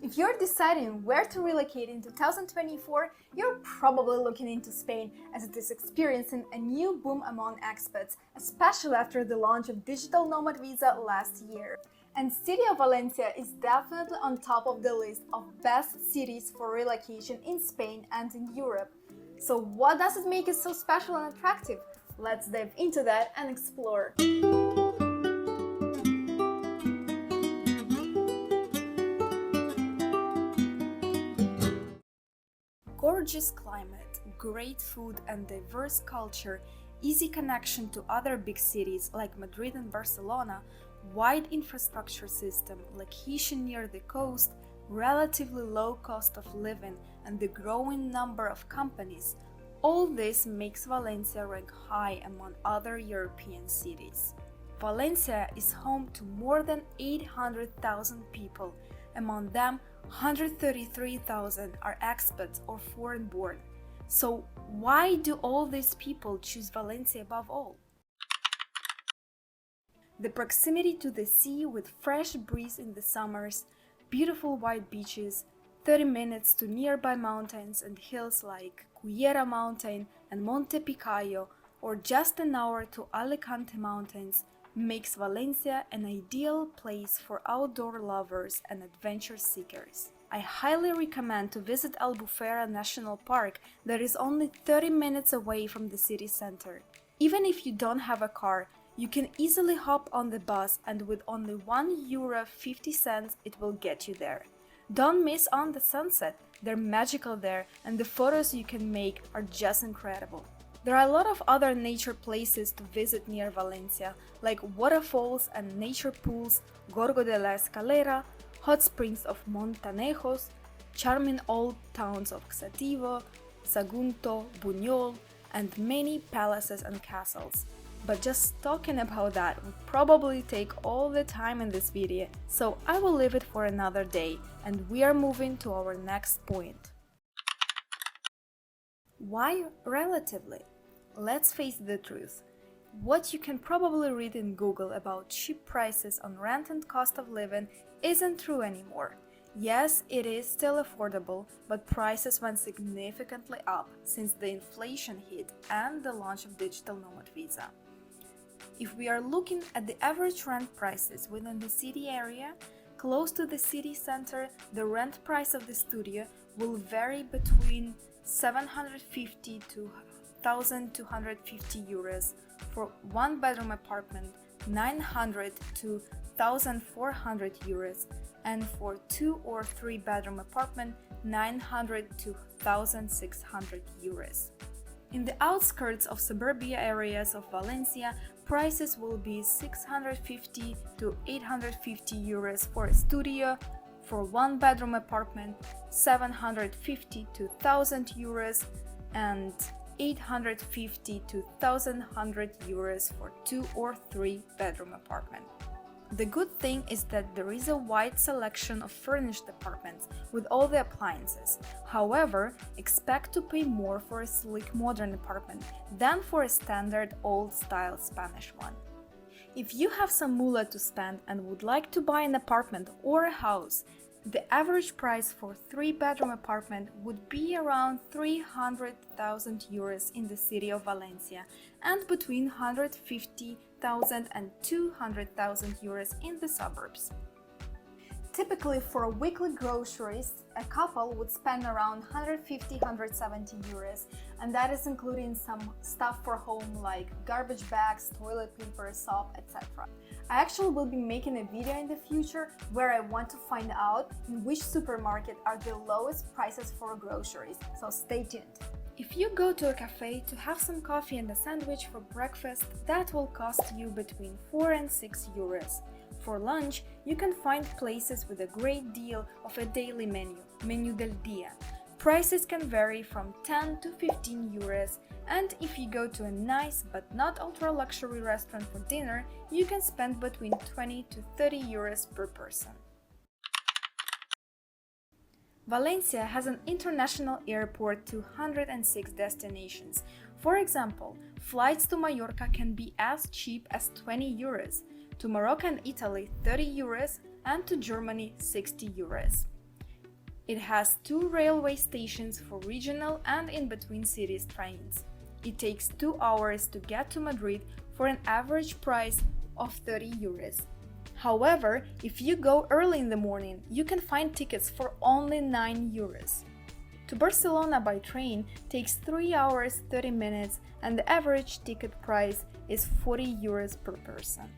If you're deciding where to relocate in 2024, you're probably looking into Spain, as it is experiencing a new boom among expats, especially after the launch of digital nomad visa last year. And city of Valencia is definitely on top of the list of best cities for relocation in Spain and in Europe. So what does it make it so special and attractive? Let's dive into that and explore. Gorgeous climate, great food and diverse culture, easy connection to other big cities like Madrid and Barcelona, wide infrastructure system, location near the coast, relatively low cost of living, and the growing number of companies, all this makes Valencia rank high among other European cities. Valencia is home to more than 800,000 people. Among them, 133,000 are expats or foreign-born. So why do all these people choose Valencia above all? The proximity to the sea with fresh breeze in the summers, beautiful white beaches, 30 minutes to nearby mountains and hills like Cullera Mountain and Monte Picayo, or just an hour to Alicante Mountains, makes Valencia an ideal place for outdoor lovers and adventure seekers. I highly recommend to visit Albufera National Park that is only 30 minutes away from the city center. Even if you don't have a car, you can easily hop on the bus and with only €1.50 it will get you there. Don't miss on the sunset, they're magical there and the photos you can make are just incredible. There are a lot of other nature places to visit near Valencia, like waterfalls and nature pools, Gorgo de la Escalera, hot springs of Montanejos, charming old towns of Xativo, Sagunto, Buñol, and many palaces and castles. But just talking about that would probably take all the time in this video, so I will leave it for another day, and we are moving to our next point. Why relatively? Let's face the truth. What you can probably read in Google about cheap prices on rent and cost of living isn't true anymore. Yes, it is still affordable, but prices went significantly up since the inflation hit and the launch of digital nomad visa. If we are looking at the average rent prices within the city area, close to the city center, the rent price of the studio will vary between 750 to 1,250 euros, for one-bedroom apartment 900 to 1,400 euros, and for two or three-bedroom apartment 900 to 1,600 euros. In the outskirts of suburbia areas of Valencia, prices will be 650 to 850 euros for a studio, for one-bedroom apartment 750 to 1,000 euros, and 850 to 1,100 euros for two or three bedroom apartment. The good thing is that there is a wide selection of furnished apartments with all the appliances. However, expect to pay more for a sleek modern apartment than for a standard old-style Spanish one. If you have some moolah to spend and would like to buy an apartment or a house, the average price for three-bedroom apartment would be around 300,000 euros in the city of Valencia and between 150,000 and 200,000 euros in the suburbs. Typically, for weekly groceries, a couple would spend around 150–170 euros, and that is including some stuff for home like garbage bags, toilet paper, soap, etc. I actually will be making a video in the future where I want to find out in which supermarket are the lowest prices for groceries, so stay tuned. If you go to a cafe to have some coffee and a sandwich for breakfast, that will cost you between 4 and 6 euros. For lunch, you can find places with a great deal of a daily menu del día. Prices can vary from 10 to 15 euros, and if you go to a nice but not ultra-luxury restaurant for dinner, you can spend between 20 to 30 euros per person. Valencia has an international airport to 106 destinations. For example, flights to Mallorca can be as cheap as 20 euros, to Morocco and Italy 30 euros, and to Germany 60 euros. It has 2 railway stations for regional and in-between cities trains. It takes 2 hours to get to Madrid for an average price of 30 euros. However, if you go early in the morning, you can find tickets for only 9 euros. To Barcelona by train takes 3 hours 30 minutes and the average ticket price is 40 euros per person.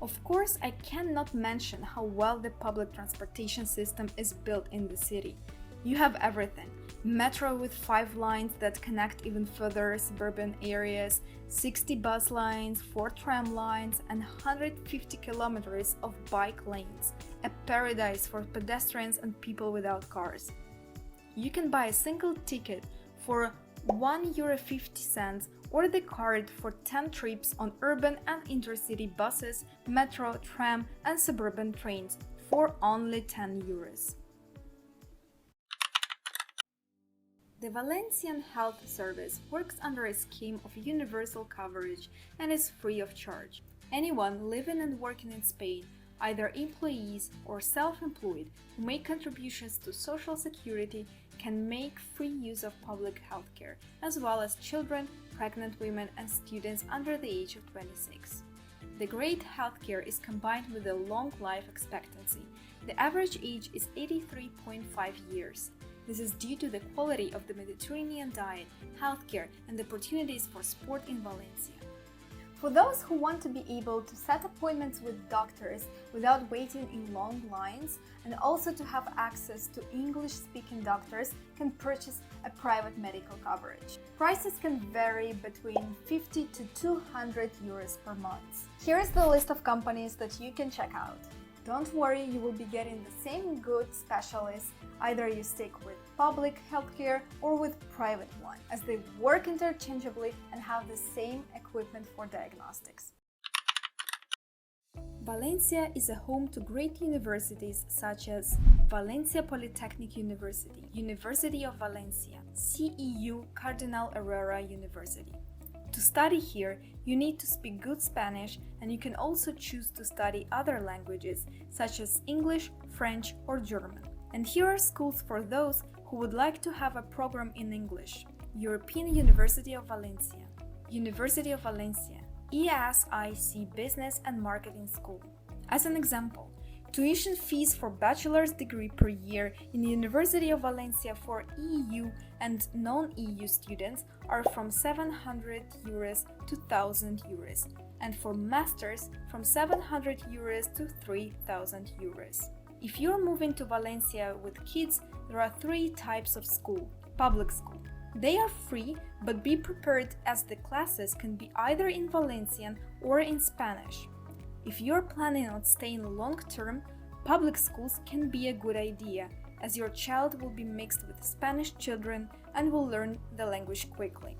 Of course, I cannot mention how well the public transportation system is built in the city. You have everything: metro with 5 lines that connect even further suburban areas, 60 bus lines, 4 tram lines, and 150 kilometers of bike lanes, a paradise for pedestrians and people without cars. You can buy a single ticket for €1.50 or the card for 10 trips on urban and intercity buses, metro, tram, and suburban trains for only 10 euros. The Valencian Health Service works under a scheme of universal coverage and is free of charge. Anyone living and working in Spain, either employees or self-employed, who make contributions to Social Security can make free use of public healthcare, as well as children, pregnant women, and students under the age of 26. The great healthcare is combined with a long life expectancy. The average age is 83.5 years. This is due to the quality of the Mediterranean diet, healthcare, and the opportunities for sport in Valencia. For those who want to be able to set appointments with doctors without waiting in long lines, and also to have access to English-speaking doctors, can purchase a private medical coverage. Prices can vary between 50 to 200 euros per month. Here's the list of companies that you can check out. Don't worry, you will be getting the same good specialists, either you stick with public healthcare or with private one, as they work interchangeably and have the same equipment for diagnostics. Valencia is a home to great universities such as Valencia Polytechnic University, University of Valencia, CEU Cardinal Herrera University. To study here, you need to speak good Spanish, and you can also choose to study other languages such as English, French, or German. And here are schools for those who would like to have a program in English: European University of Valencia, University of Valencia, ESIC Business and Marketing School. As an example, tuition fees for bachelor's degree per year in the University of Valencia for EU and non-EU students are from 700 euros to 1,000 euros, and for masters from 700 euros to 3,000 euros. If you're moving to Valencia with kids, there are 3 types of school. Public school. They are free, but be prepared as the classes can be either in Valencian or in Spanish. If you're planning on staying long-term, public schools can be a good idea, as your child will be mixed with Spanish children and will learn the language quickly.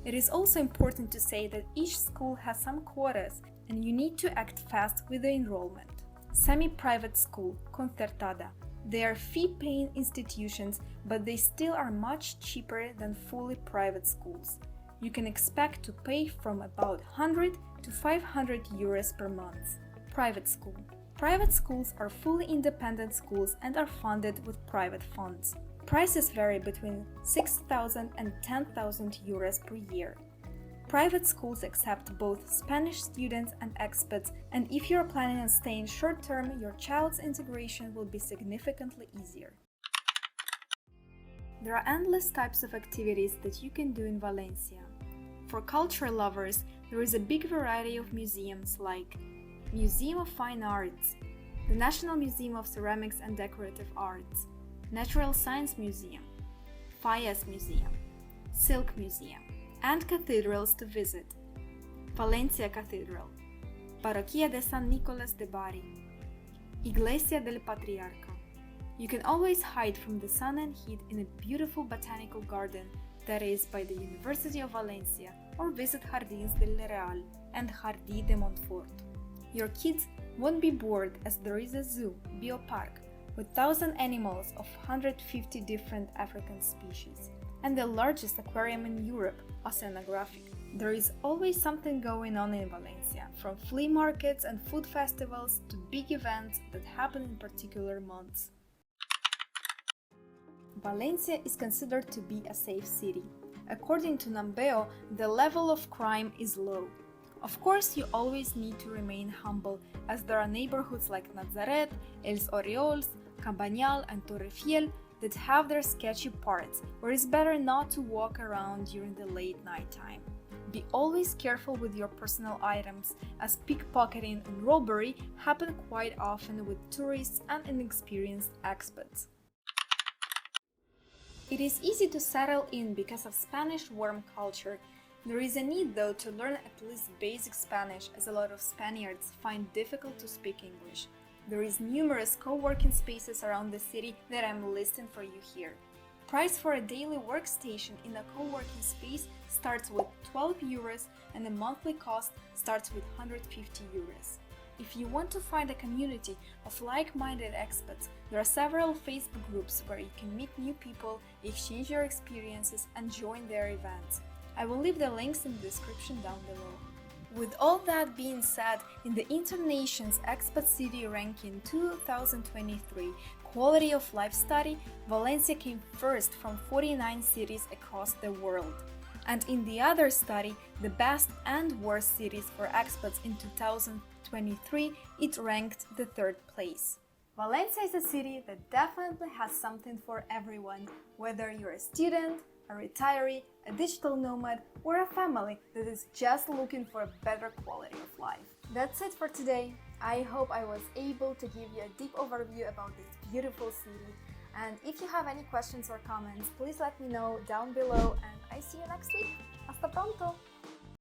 It is also important to say that each school has some quotas and you need to act fast with the enrollment. Semi-private school, concertada. They are fee-paying institutions, but they still are much cheaper than fully private schools. You can expect to pay from about 100 to 500 euros per month. Private school. Private schools are fully independent schools and are funded with private funds. Prices vary between 6,000 and 10,000 euros per year. Private schools accept both Spanish students and expats, and if you are planning on staying short-term, your child's integration will be significantly easier. There are endless types of activities that you can do in Valencia. For culture lovers, there is a big variety of museums like Museum of Fine Arts, the National Museum of Ceramics and Decorative Arts, Natural Science Museum, Fallas Museum, Silk Museum, and cathedrals to visit: Valencia Cathedral, Parroquia de San Nicolás de Bari, Iglesia del Patriarca. You can always hide from the sun and heat in a beautiful botanical garden that is by the University of Valencia, or visit Jardins del Real and Jardí de Montfort. Your kids won't be bored, as there is a zoo, biopark, with 1,000 animals of 150 different African species, and the largest aquarium in Europe, oceanographic. There is always something going on in Valencia, from flea markets and food festivals to big events that happen in particular months. Valencia is considered to be a safe city. According to Numbeo, the level of crime is low. Of course, you always need to remain humble, as there are neighborhoods like Nazaret, Els Oriols, Campanyal, and Torrefiel that have their sketchy parts, where it's better not to walk around during the late night time. Be always careful with your personal items, as pickpocketing and robbery happen quite often with tourists and inexperienced expats. It is easy to settle in because of Spanish warm culture. There is a need though to learn at least basic Spanish, as a lot of Spaniards find difficult to speak English. There is numerous co-working spaces around the city that I'm listing for you here. Price for a daily workstation in a co-working space starts with 12 euros and the monthly cost starts with 150 euros. If you want to find a community of like-minded expats, there are several Facebook groups where you can meet new people, exchange your experiences, and join their events. I will leave the links in the description down below. With all that being said, in the Internation's Expat City Ranking 2023 Quality of Life study, Valencia came first from 49 cities across the world. And in the other study, the best and worst cities for expats in 2023, it ranked the third place. Valencia is a city that definitely has something for everyone, whether you're a student, a retiree, a digital nomad, or a family that is just looking for a better quality of life. That's it for today. I hope I was able to give you a deep overview about this beautiful city. And if you have any questions or comments, please let me know down below, and I see you next week. Hasta pronto!